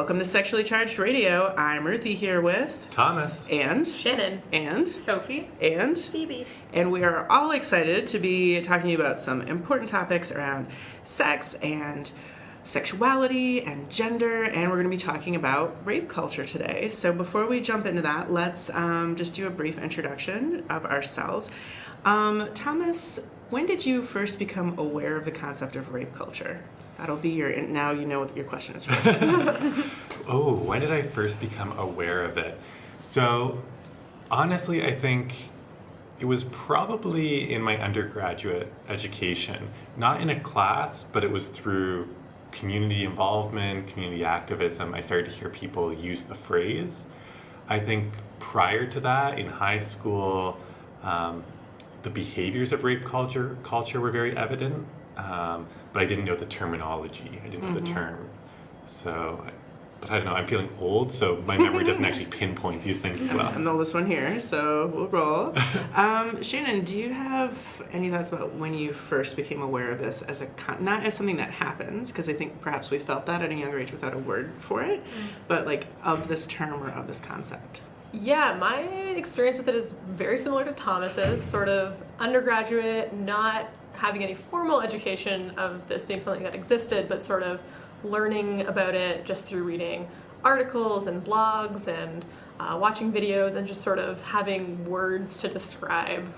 Welcome to Sexually Charged Radio. I'm Ruthie here with Thomas and Shannon and Sophie and Phoebe. And we are all excited to be talking to you about some important topics around sex and sexuality and gender, and we're going to be talking about rape culture today. So before we jump into that, let's just do a brief introduction of ourselves. Thomas, when did you first become aware of the concept of rape culture? That'll be now you know what your question is first. Oh, when did I first become aware of it? So, honestly, I think it was probably in my undergraduate education. Not in a class, but it was through community involvement, community activism. I started to hear people use the phrase. I think prior to that, in high school, the behaviors of rape culture were very evident. But I didn't know the terminology. I didn't know the term. So, but I don't know, I'm feeling old, so my memory doesn't actually pinpoint these things as well. I'm the oldest one here, so we'll roll. Shannon, do you have any thoughts about when you first became aware of this as not as something that happens, because I think perhaps we felt that at a younger age without a word for it, but like of this term or of this concept? Yeah, my experience with it is very similar to Thomas's, sort of undergraduate, not having any formal education of this being something that existed, but sort of learning about it just through reading articles and blogs and watching videos and just sort of having words to describe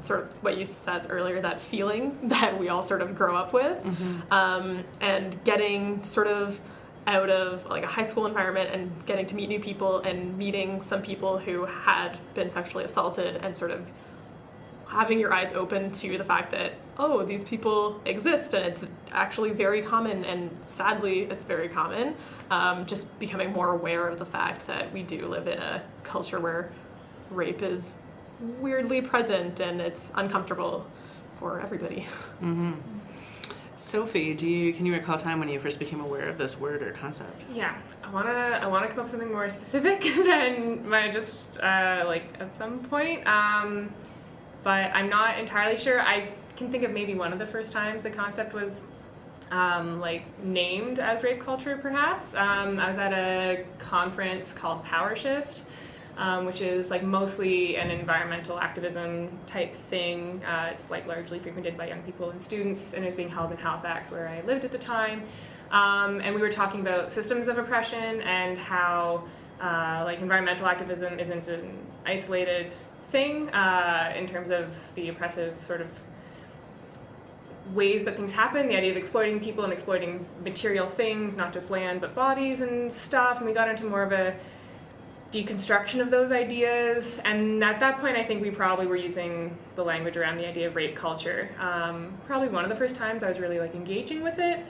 sort of what you said earlier, that feeling that we all sort of grow up with, and getting sort of out of like a high school environment and getting to meet new people and meeting some people who had been sexually assaulted and sort of having your eyes open to the fact that, oh, these people exist and it's actually very common, and sadly it's very common. Just becoming more aware of the fact that we do live in a culture where rape is weirdly present and it's uncomfortable for everybody. Mm-hmm. Sophie, can you recall a time when you first became aware of this word or concept? Yeah, I wanna come up with something more specific than my just at some point. But I'm not entirely sure. I can think of maybe one of the first times the concept was named as rape culture, perhaps. I was at a conference called Power Shift, which is like mostly an environmental activism type thing. It's like largely frequented by young people and students, and it was being held in Halifax, where I lived at the time. And we were talking about systems of oppression and how environmental activism isn't an isolated thing in terms of the oppressive sort of ways that things happen, the idea of exploiting people and exploiting material things, not just land but bodies and stuff, and we got into more of a deconstruction of those ideas, and at that point I think we probably were using the language around the idea of rape culture. Probably one of the first times I was really engaging with it.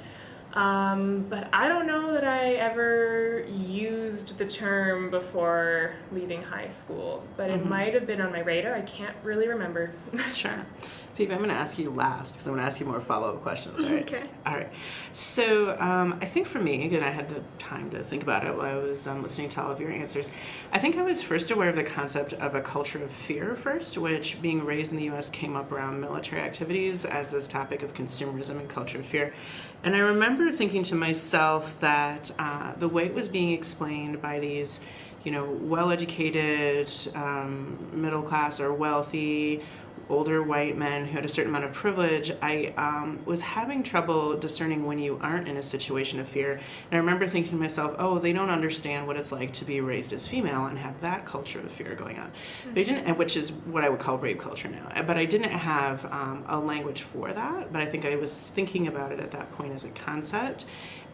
But I don't know that I ever used the term before leaving high school, but it might have been on my radar. I can't really remember. Sure. Phoebe, I'm going to ask you last because I'm going to ask you more follow-up questions, all right? Okay. All right. So I think for me, again, I had the time to think about it while I was listening to all of your answers. I think I was first aware of the concept of a culture of fear first, which being raised in the U.S. came up around military activities as this topic of consumerism and culture of fear. And I remember thinking to myself that the way it was being explained by these, well-educated, middle-class or wealthy, older white men who had a certain amount of privilege, I was having trouble discerning when you aren't in a situation of fear. And I remember thinking to myself, oh, they don't understand what it's like to be raised as female and have that culture of fear going on. But I didn't, which is what I would call rape culture now. But I didn't have a language for that, but I think I was thinking about it at that point as a concept.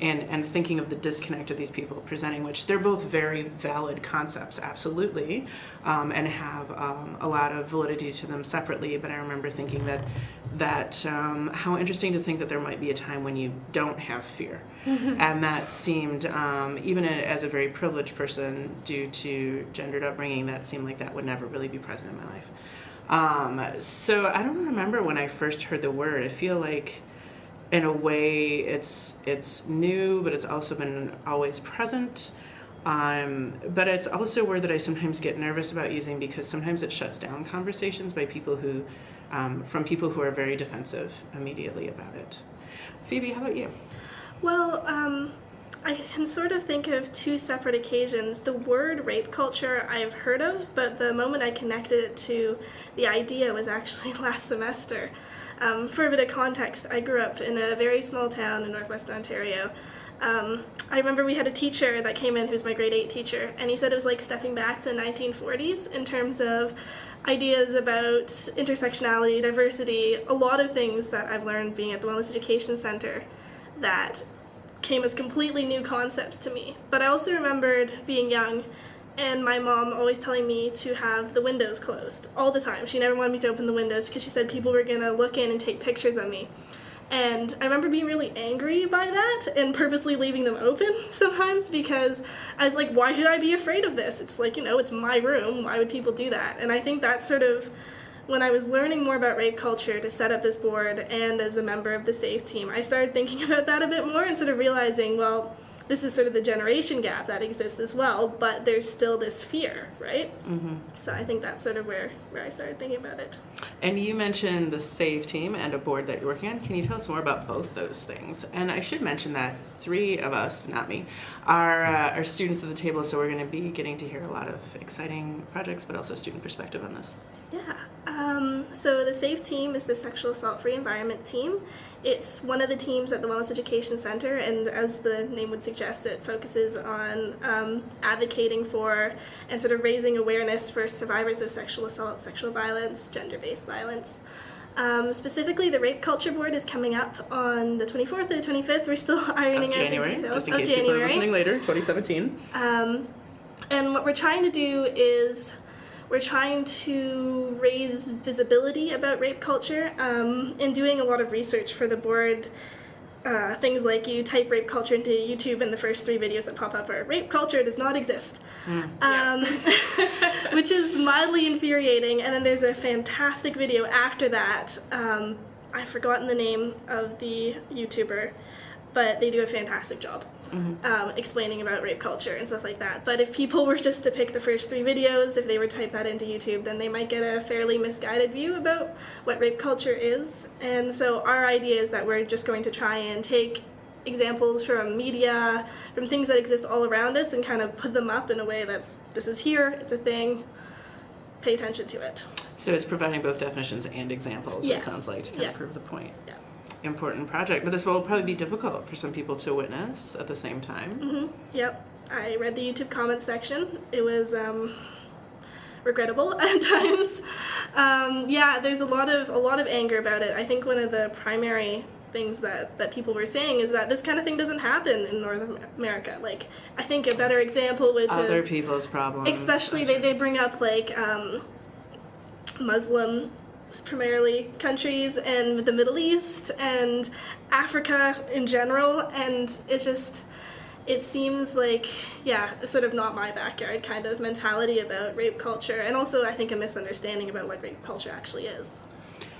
And thinking of the disconnect of these people presenting, which they're both very valid concepts, absolutely, and have a lot of validity to them separately. But I remember thinking that how interesting to think that there might be a time when you don't have fear. And that seemed, even as a very privileged person, due to gendered upbringing, that seemed like that would never really be present in my life. So I don't remember when I first heard the word. I feel like in a way it's new, but it's also been always present. But it's also a word that I sometimes get nervous about using because sometimes it shuts down conversations by people who, from people who are very defensive immediately about it. Phoebe, how about you? Well, I can sort of think of two separate occasions. The word rape culture I've heard of, but the moment I connected it to the idea was actually last semester. For a bit of context, I grew up in a very small town in northwestern Ontario. I remember we had a teacher that came in who was my grade 8 teacher, and he said it was like stepping back to the 1940s in terms of ideas about intersectionality, diversity, a lot of things that I've learned being at the Wellness Education Center that came as completely new concepts to me. But I also remembered being young and my mom always telling me to have the windows closed all the time. She never wanted me to open the windows because she said people were going to look in and take pictures of me. And I remember being really angry by that and purposely leaving them open sometimes because I was like, why should I be afraid of this? It's like, it's my room. Why would people do that? And I think that's sort of when I was learning more about rape culture to set up this board and as a member of the SAFE team, I started thinking about that a bit more and sort of realizing, well, this is sort of the generation gap that exists as well, but there's still this fear, right? Mm-hmm. So I think that's sort of where I started thinking about it. And you mentioned the SAVE team and a board that you're working on. Can you tell us more about both those things? And I should mention that 3 of us, not me, are students at the table, so we're going to be getting to hear a lot of exciting projects, but also student perspective on this. Yeah. So the SAFE team is the Sexual Assault-Free Environment team. It's one of the teams at the Wellness Education Center, and as the name would suggest, it focuses on advocating for and sort of raising awareness for survivors of sexual assault, sexual violence, gender-based violence. Specifically, the Rape Culture Board is coming up on the 24th or the 25th. We're still ironing out the details just in case people are listening later, 2017. And what we're trying to do is we're trying to raise visibility about rape culture and doing a lot of research for the board. Things like you type rape culture into YouTube and the first 3 videos that pop up are rape culture does not exist, which is mildly infuriating. And then there's a fantastic video after that. I've forgotten the name of the YouTuber, but they do a fantastic job explaining about rape culture and stuff like that. But if people were just to pick the first 3 videos, if they were to type that into YouTube, then they might get a fairly misguided view about what rape culture is. And so our idea is that we're just going to try and take examples from media, from things that exist all around us, and kind of put them up in a way that's, this is here, it's a thing, pay attention to it. So it's providing both definitions and examples, Yes. it sounds like, to kind of prove the point. Yeah. Important project, but this will probably be difficult for some people to witness at the same time. Mm-hmm. Yep. I read the YouTube comments section. It was regrettable at times. There's a lot of anger about it. I think one of the primary things that people were saying is that this kind of thing doesn't happen in North America. Like, I think a better example would other people's problems. Especially they bring up like Muslim primarily countries and the Middle East and Africa in general, and it seems like, it's sort of not my backyard kind of mentality about rape culture, and also I think a misunderstanding about what rape culture actually is.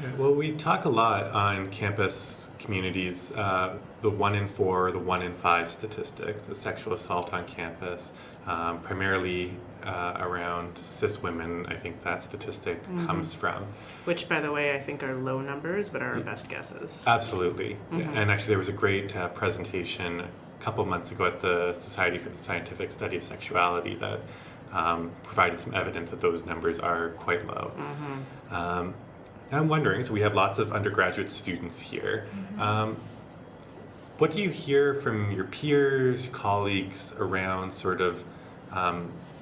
Yeah, well, we talk a lot on campus communities, the 1 in 4, the 1 in 5 statistics, the sexual assault on campus, primarily around cis women. I think that statistic comes from. Which, by the way, I think are low numbers, but are our best guesses. Absolutely. And actually there was a great presentation a couple months ago at the Society for the Scientific Study of Sexuality that provided some evidence that those numbers are quite low. I'm wondering, so we have lots of undergraduate students here. What do you hear from your peers, colleagues around sort of,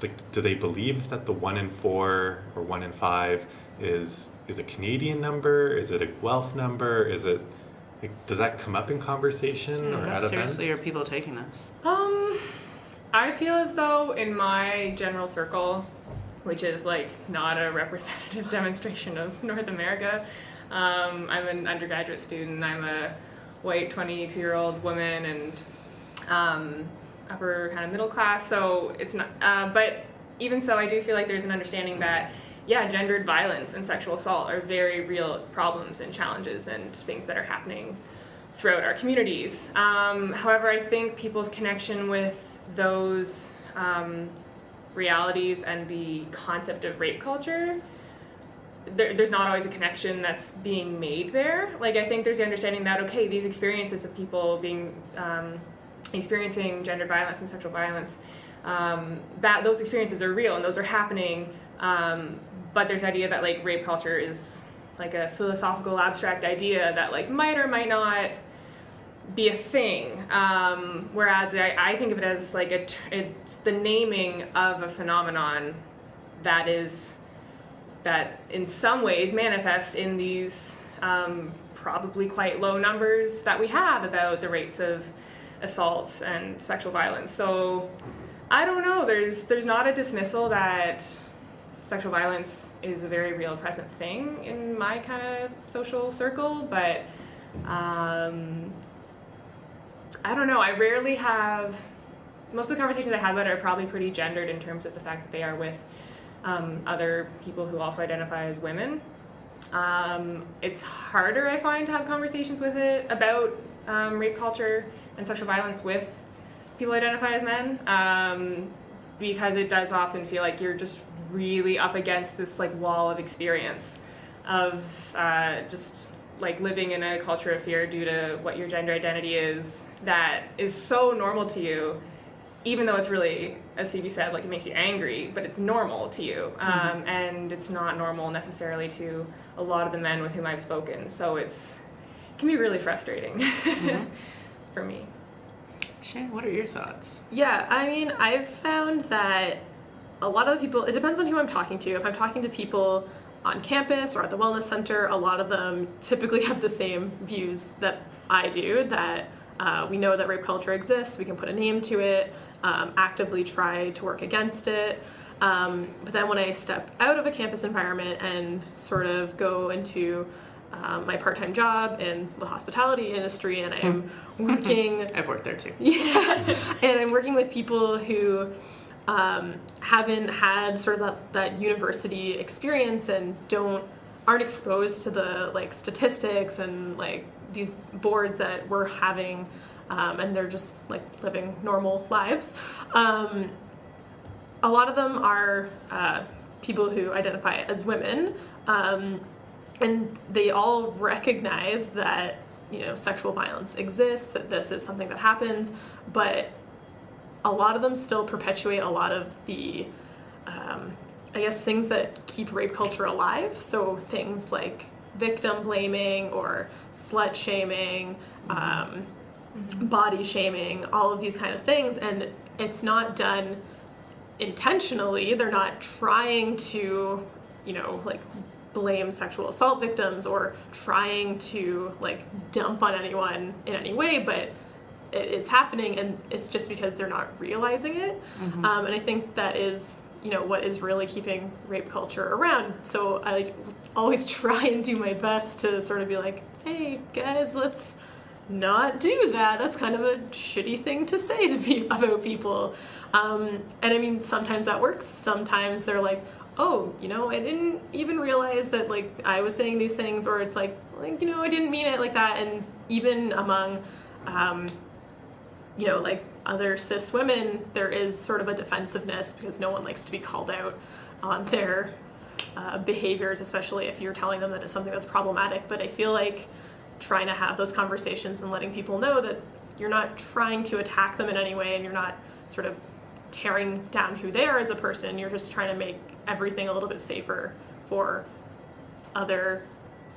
do they believe that the 1 in 4 or 1 in 5 is a Canadian number? Is it a Guelph number? Is it, does that come up in conversation or at events? Seriously, are people taking this? I feel as though in my general circle, which is like not a representative demonstration of North America, I'm an undergraduate student. I'm a white 22-year-old woman and upper kind of middle class, so it's not, but even so, I do feel like there's an understanding that gendered violence and sexual assault are very real problems and challenges and things that are happening throughout our communities. However, I think people's connection with those realities and the concept of rape culture, there's not always a connection that's being made there. Like, I think there's the understanding that, okay, these experiences of people being experiencing gendered violence and sexual violence, that those experiences are real and those are happening. But there's the idea that like rape culture is like a philosophical abstract idea that like might or might not be a thing. Whereas I think of it as like it's the naming of a phenomenon that in some ways manifests in these probably quite low numbers that we have about the rates of assaults and sexual violence. So I don't know, there's not a dismissal that sexual violence is a very real present thing in my kind of social circle, but I don't know, I rarely have, most of the conversations I have about it are probably pretty gendered in terms of the fact that they are with other people who also identify as women. It's harder, I find, to have conversations with it about rape culture and sexual violence with people who identify as men, because it does often feel like you're just really up against this like wall of experience of just like living in a culture of fear due to what your gender identity is, that is so normal to you, even though it's really, as Phoebe said, like it makes you angry, but it's normal to you. And it's not normal necessarily to a lot of the men with whom I've spoken. So it can be really frustrating for me. Shannon, what are your thoughts? Yeah, I mean, I've found that a lot of the people, it depends on who I'm talking to. If I'm talking to people on campus or at the wellness center, a lot of them typically have the same views that I do, that we know that rape culture exists, we can put a name to it, actively try to work against it. But then when I step out of a campus environment and sort of go into my part-time job in the hospitality industry, and I'm working... I've worked there too. Yeah, and I'm working with people who haven't had sort of that university experience and aren't exposed to the like statistics and like these boards that we're having, and they're just like living normal lives. A lot of them are people who identify as women, and they all recognize that, you know, sexual violence exists, that this is something that happens, but a lot of them still perpetuate a lot of the, I guess, things that keep rape culture alive. So things like victim blaming or slut shaming, body shaming, all of these kind of things. And it's not done intentionally. They're not trying to, you know, like blame sexual assault victims or trying to like dump on anyone in any way, but it is happening, and it's just because they're not realizing it. And I think that is, you know, what is really keeping rape culture around. So I always try and do my best to sort of be like, hey guys, let's not do that. That's kind of a shitty thing to say about people. And I mean, sometimes that works. Sometimes they're like, oh, you know, I didn't even realize that like I was saying these things, or it's like, you know, I didn't mean it like that. And even among you know, like other cis women, there is sort of a defensiveness because no one likes to be called out on their behaviors, especially if you're telling them that it's something that's problematic. But I feel like trying to have those conversations and letting people know that you're not trying to attack them in any way, and you're not sort of tearing down who they are as a person, you're just trying to make everything a little bit safer for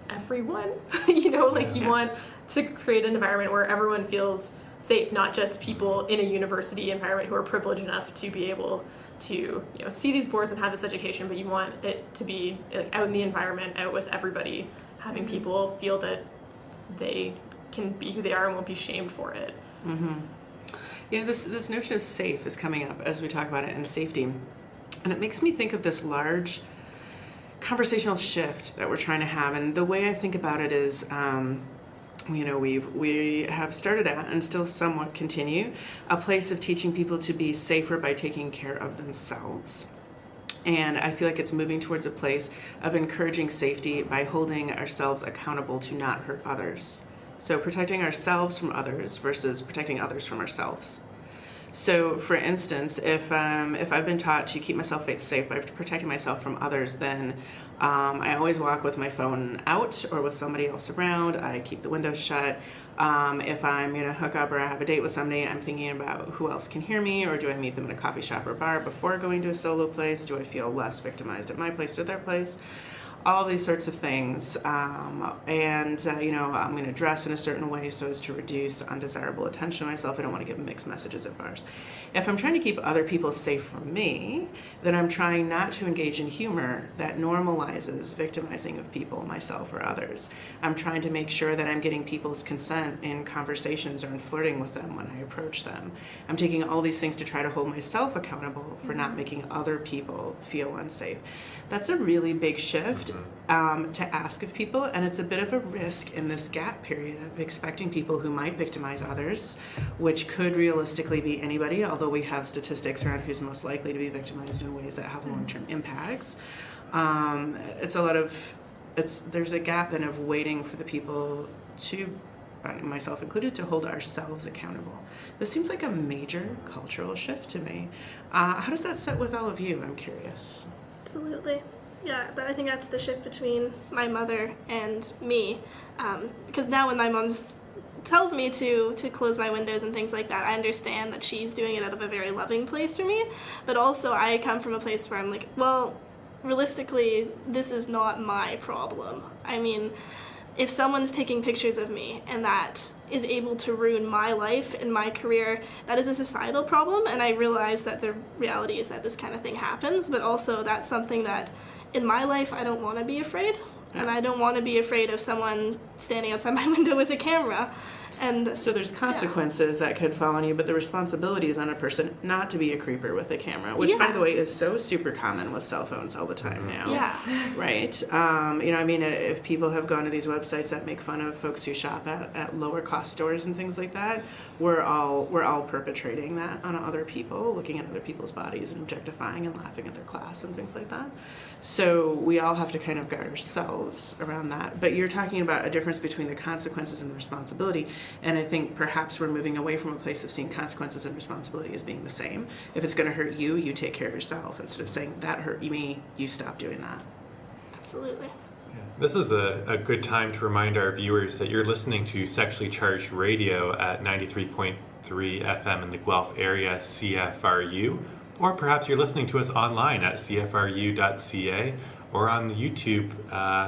everyone. You know, like you want to create an environment where everyone feels safe, not just people in a university environment who are privileged enough to be able to, you know, see these boards and have this education, but you want it to be like, out in the environment, out with everybody, having people feel that they can be who they are and won't be shamed for it. Yeah, this notion of safe is coming up as we talk about it, and safety. And it makes me think of this large conversational shift that we're trying to have. And the way I think about it is, you know, we have started at, and still somewhat continue, a place of teaching people to be safer by taking care of themselves. And I feel like it's moving towards a place of encouraging safety by holding ourselves accountable to not hurt others. So protecting ourselves from others versus protecting others from ourselves. So, for instance, if I've been taught to keep myself safe by protecting myself from others, then I always walk with my phone out or with somebody else around. I keep the windows shut. If I'm going to hook up or I have a date with somebody, I'm thinking about who else can hear me, or do I meet them in a coffee shop or bar before going to a solo place? Do I feel less victimized at my place or their place? All these sorts of things. I'm going to dress in a certain way so as to reduce undesirable attention to myself. I don't want to give mixed messages at bars. If I'm trying to keep other people safe from me, then I'm trying not to engage in humor that normalizes victimizing of people, myself or others. I'm trying to make sure that I'm getting people's consent in conversations or in flirting with them when I approach them. I'm taking all these things to try to hold myself accountable for not making other people feel unsafe. That's a really big shift to ask of people, and it's a bit of a risk in this gap period of expecting people who might victimize others, which could realistically be anybody, although we have statistics around who's most likely to be victimized in ways that have long-term impacts. There's a gap then of waiting for the people to, myself included, to hold ourselves accountable. This seems like a major cultural shift to me. How does that sit with all of you? I'm curious. Absolutely. Yeah, I think that's the shift between my mother and me. Because now when my mom just tells me to close my windows and things like that, I understand that she's doing it out of a very loving place for me. But also I come from a place where I'm like, well, realistically, this is not my problem. I mean, if someone's taking pictures of me and that is able to ruin my life and my career, that is a societal problem, and I realize that the reality is that this kind of thing happens, but also that's something that in my life I don't want to be afraid, and I don't want to be afraid of someone standing outside my window with a camera. And so there's consequences that could fall on you, but the responsibility is on a person not to be a creeper with a camera, which, by the way, is so super common with cell phones all the time now. Yeah. Right? If people have gone to these websites that make fun of folks who shop at lower cost stores and things like that, we're all perpetrating that on other people, looking at other people's bodies and objectifying and laughing at their class and things like that. So we all have to kind of guard ourselves around that. But you're talking about a difference between the consequences and the responsibility. And I think perhaps we're moving away from a place of seeing consequences and responsibility as being the same. If it's going to hurt you, you take care of yourself, instead of saying, that hurt me, you stop doing that. Absolutely. Yeah. This is a good time to remind our viewers that you're listening to Sexually Charged Radio at 93.3 FM in the Guelph area, CFRU. Or perhaps you're listening to us online at cfru.ca or on YouTube,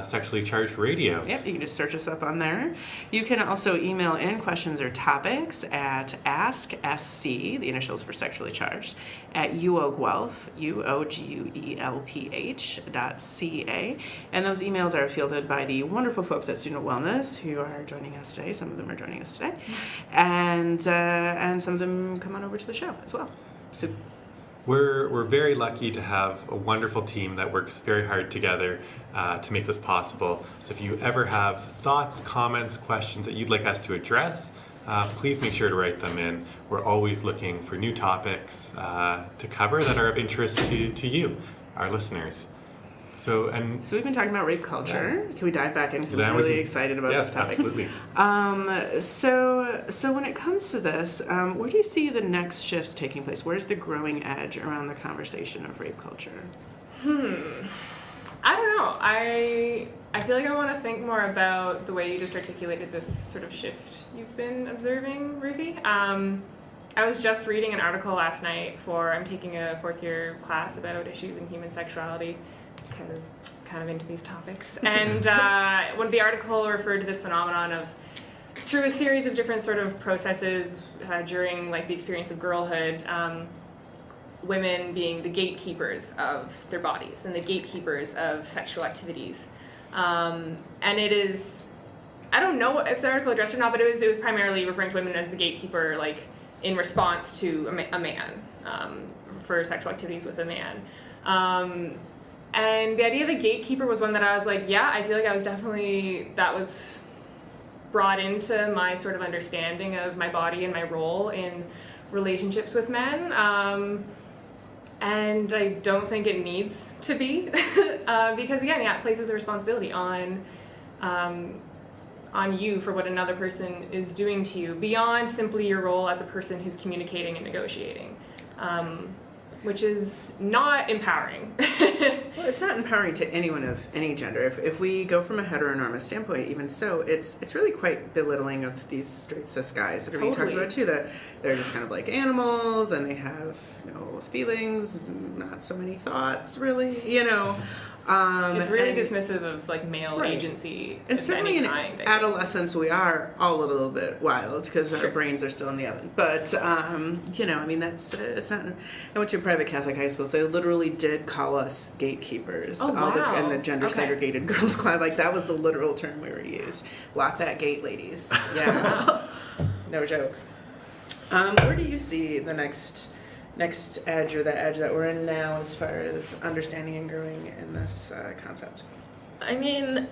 Sexually Charged Radio. Yep, you can just search us up on there. You can also email in questions or topics at AskSC, the initials for Sexually Charged, at UOGuelph, UOGUELPH.ca. And those emails are fielded by the wonderful folks at Student Wellness who are joining us today. Some of them are joining us today. And some of them come on over to the show as well. So We're very lucky to have a wonderful team that works very hard together to make this possible. So if you ever have thoughts, comments, questions that you'd like us to address, please make sure to write them in. We're always looking for new topics to cover that are of interest to you, our listeners. So we've been talking about rape culture. Yeah. Can we dive back in? Because I'm really excited about this topic. Absolutely. So when it comes to this, where do you see the next shifts taking place? Where's the growing edge around the conversation of rape culture? I don't know. I feel like I want to think more about the way you just articulated this sort of shift you've been observing, Ruthie. I was just reading an article last night I'm taking a fourth year class about issues in human sexuality, because I'm kind of into these topics. And the article referred to this phenomenon of, through a series of different sort of processes during the experience of girlhood, women being the gatekeepers of their bodies and the gatekeepers of sexual activities. And it is, I don't know if the article addressed it or not, but it was primarily referring to women as the gatekeeper, in response to a man, for sexual activities with a man. And the idea of a gatekeeper was one that I was I feel like that was brought into my sort of understanding of my body and my role in relationships with men. And I don't think it needs to be, because again, it places the responsibility on on you for what another person is doing to you beyond simply your role as a person who's communicating and negotiating, which is not empowering. Well, it's not empowering to anyone of any gender. If we go from a heteronormous standpoint, even so, it's really quite belittling of these straight cis guys that are being talked Totally. about too, that they're just kind of like animals and they have no feelings, not so many thoughts, really, you know. It's really and- dismissive of like male Right. agency And of certainly any in kind. I think. adolescence, we are all a little bit wild because our Sure. brains are still in the oven. But, you know, I mean, that's, it's not. I went to a private Catholic high school, so they literally did call us gatekeepers. Oh, wow. And the gender Okay. segregated girls' class. Like, that was the literal term we were used. Lock that gate, ladies. Yeah. No joke. Where do you see the next edge, or the edge that we're in now, as far as understanding and growing in this concept? I mean,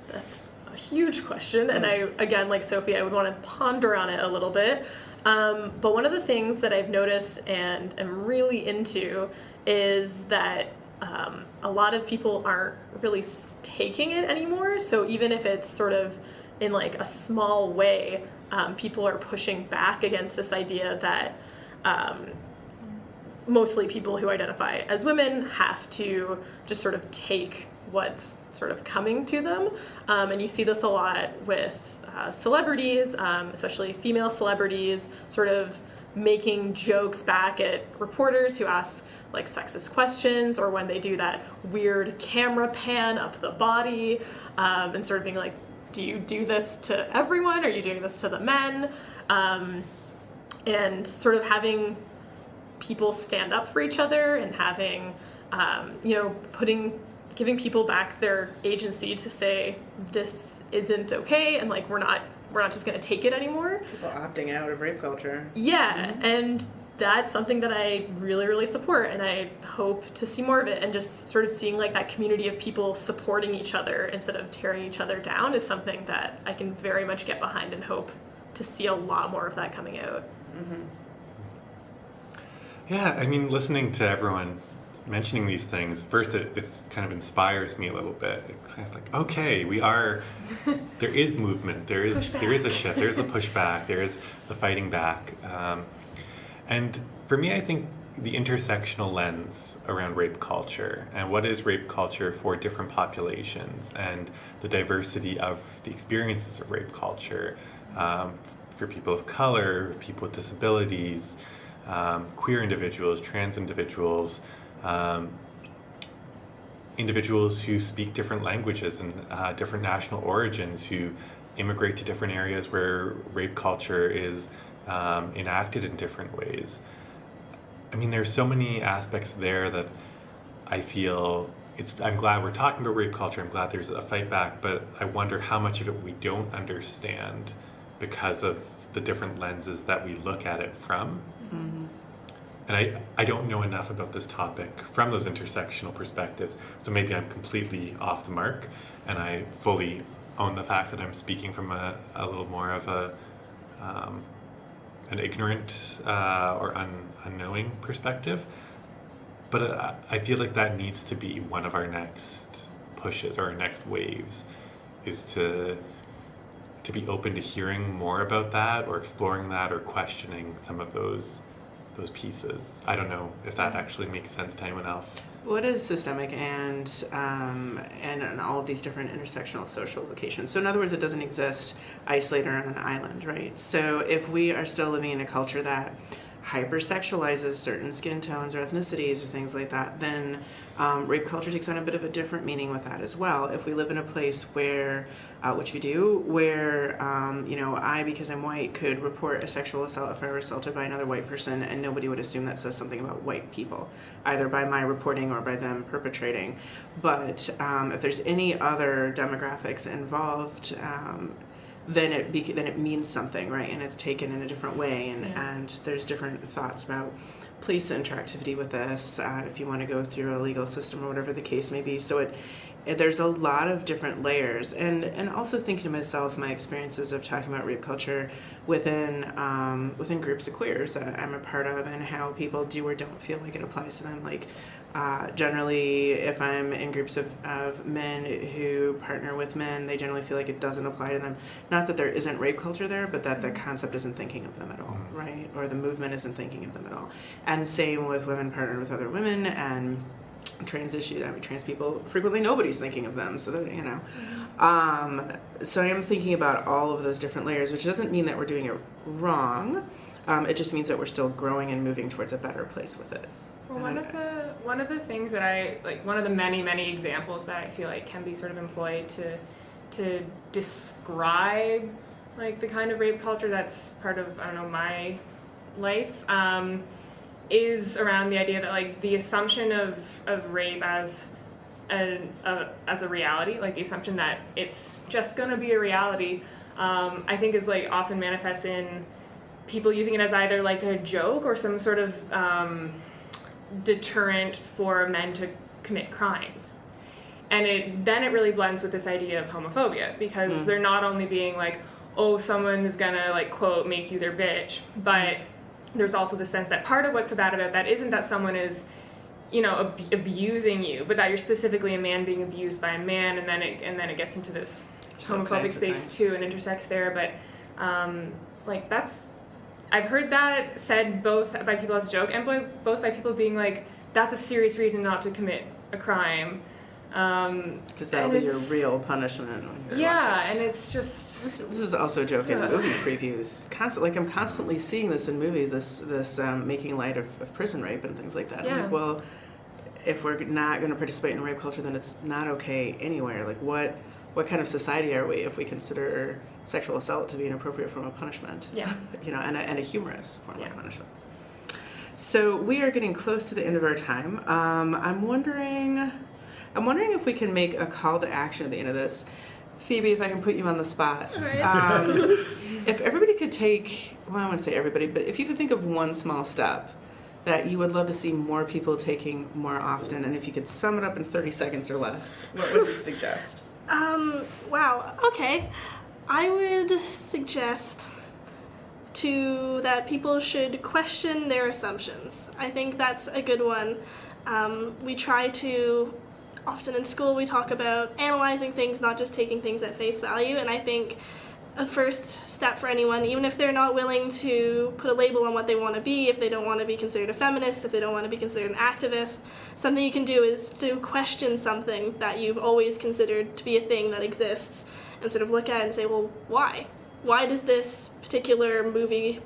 that's a huge question, and I, again, like Sophie, I would want to ponder on it a little bit. But one of the things that I've noticed and am really into is that a lot of people aren't really taking it anymore. So even if it's sort of in like a small way, people are pushing back against this idea that mostly people who identify as women have to just sort of take what's sort of coming to them. And you see this a lot with celebrities, especially female celebrities, sort of making jokes back at reporters who ask like sexist questions, or when they do that weird camera pan up the body, and sort of being like, do you do this to everyone? Are you doing this to the men? And sort of having people stand up for each other and having, giving people back their agency to say this isn't okay, and like we're not just gonna take it anymore. People opting out of rape culture. Yeah, and that's something that I really, really support, and I hope to see more of it. And just sort of seeing like that community of people supporting each other instead of tearing each other down is something that I can very much get behind and hope to see a lot more of that coming out. Mm-hmm. Yeah, I mean, listening to everyone mentioning these things, first it's kind of inspires me a little bit. It's kind of like, okay, there is movement, there is a shift, there's a pushback, there is the fighting back. And for me, I think the intersectional lens around rape culture and what is rape culture for different populations and the diversity of the experiences of rape culture for people of color, people with disabilities, queer individuals, trans individuals, individuals who speak different languages and different national origins, who immigrate to different areas where rape culture is enacted in different ways. I mean, there's so many aspects there that I feel I'm glad we're talking about rape culture. I'm glad there's a fight back, but I wonder how much of it we don't understand because of the different lenses that we look at it from. Mm-hmm. And I don't know enough about this topic from those intersectional perspectives, so maybe I'm completely off the mark, and I fully own the fact that I'm speaking from a little more of an ignorant or unknowing perspective. But I feel like that needs to be one of our next pushes or our next waves, is to be open to hearing more about that or exploring that or questioning some of those pieces. I don't know if that actually makes sense to anyone else. What is systemic and all of these different intersectional social locations? So in other words, it doesn't exist isolated on an island, right? So if we are still living in a culture that hypersexualizes certain skin tones or ethnicities or things like that, then rape culture takes on a bit of a different meaning with that as well. If we live in a place where, which we do, where I, because I'm white, could report a sexual assault if I were assaulted by another white person, and nobody would assume that says something about white people, either by my reporting or by them perpetrating. But if there's any other demographics involved, then it means something, right? And it's taken in a different way, and there's different thoughts about police interactivity with this, if you want to go through a legal system or whatever the case may be. So there's a lot of different layers, and also thinking to myself, my experiences of talking about rape culture within groups of queers that I'm a part of, and how people do or don't feel like it applies to them. Like Generally, if I'm in groups of men who partner with men, they generally feel like it doesn't apply to them. Not that there isn't rape culture there, but that the concept isn't thinking of them at all, right? Or the movement isn't thinking of them at all. And same with women partnered with other women and trans issues. I mean, trans people, frequently nobody's thinking of them, so that, you know. So I am thinking about all of those different layers, which doesn't mean that we're doing it wrong. It just means that we're still growing and moving towards a better place with it. Well, one of the things that I like, one of the many examples that I feel like can be sort of employed to describe like the kind of rape culture that's part of, I don't know, my life, is around the idea that like the assumption of rape as a reality, like the assumption that it's just gonna be a reality, I think is like often manifests in people using it as either like a joke or some sort of deterrent for men to commit crimes. And then it really blends with this idea of homophobia, because they're not only being like, oh, someone is gonna like quote make you their bitch, but there's also the sense that part of what's so bad about that isn't that someone is, you know, abusing you, but that you're specifically a man being abused by a man, and then it gets into this homophobic space too and intersects there. But like that's, I've heard that said both by people as a joke and both by people being like, that's a serious reason not to commit a crime. Because that'll be your real punishment. When you're watching. And it's just... This is also a joke in movie previews. I'm constantly seeing this in movies, this making light of prison rape and things like that. Yeah. I'm like, well, if we're not going to participate in rape culture, then it's not okay anywhere. Like, what kind of society are we if we consider sexual assault to be an appropriate form of punishment? Yeah. You know, and a humorous form of punishment. So we are getting close to the end of our time. I'm wondering if we can make a call to action at the end of this. Phoebe, if I can put you on the spot. All right. If everybody could take, well, I wouldn't say everybody, but if you could think of one small step that you would love to see more people taking more often, and if you could sum it up in 30 seconds or less, what would you suggest? Wow, okay. I would suggest that people should question their assumptions. I think that's a good one. We try to, often in school, we talk about analyzing things, not just taking things at face value, and I think a first step for anyone, even if they're not willing to put a label on what they want to be, if they don't want to be considered a feminist, if they don't want to be considered an activist, something you can do is to question something that you've always considered to be a thing that exists and sort of look at it and say, well, why? Why does this particular movie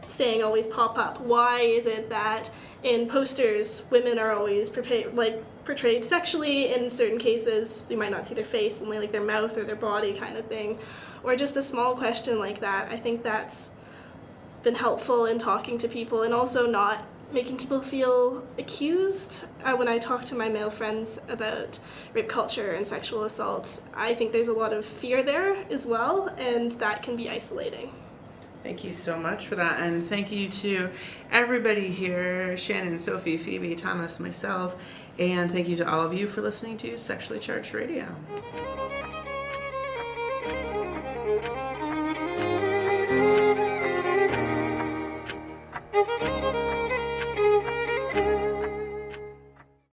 saying always pop up? Why is it that in posters women are always portrayed sexually? In certain cases you might not see their face, only like their mouth or their body kind of thing. Or just a small question like that. I think that's been helpful in talking to people and also not making people feel accused. When I talk to my male friends about rape culture and sexual assault, I think there's a lot of fear there as well, and that can be isolating. Thank you so much for that, and thank you to everybody here, Shannon, Sophie, Phoebe, Thomas, myself, and thank you to all of you for listening to Sexually Charged Radio.